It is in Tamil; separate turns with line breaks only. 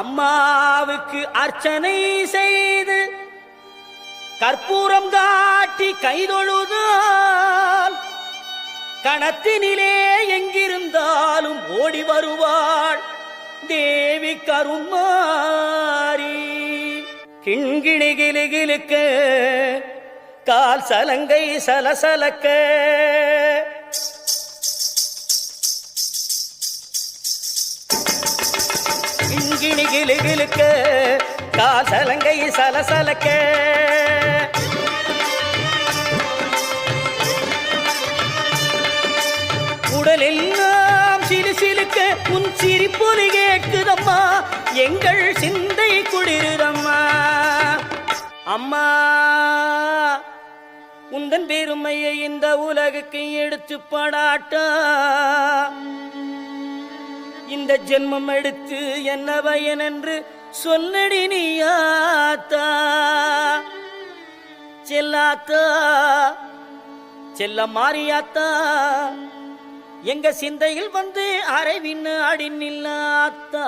அம்மாவுக்கு அர்ச்சனை செய்து கற்பூரம் காட்டி கைதொழுதால் கணத்தினிலே எங்கிருந்தாலும் ஓடி வருவாள் தேவி கருமாரி. கிண்கிணி கிளுகிளுக்க கால் சலங்கை சலசலக்க கிண்கிணி கிளுகிளுக்க கால் சலங்கை சலசலக்க உடலெல்லாம் சிலுசிலுக்க உன் சிரிப்பொலி கேட்குதம்மா, எங்கள் சிந்தை குளிருதம்மா. அம்மா உந்தன் பெருமையை இந்த உலகுக்கு எடுத்து படாட்டா, இந்த ஜென்மம் எடுத்து என்ன பயன் என்று சொல்லடி நீயாத்தா. செல்லாத்தா செல்ல மாறியாத்தா, எங்க சிந்தையில் வந்து அரைவின்னு அடி நில்லாத்தா.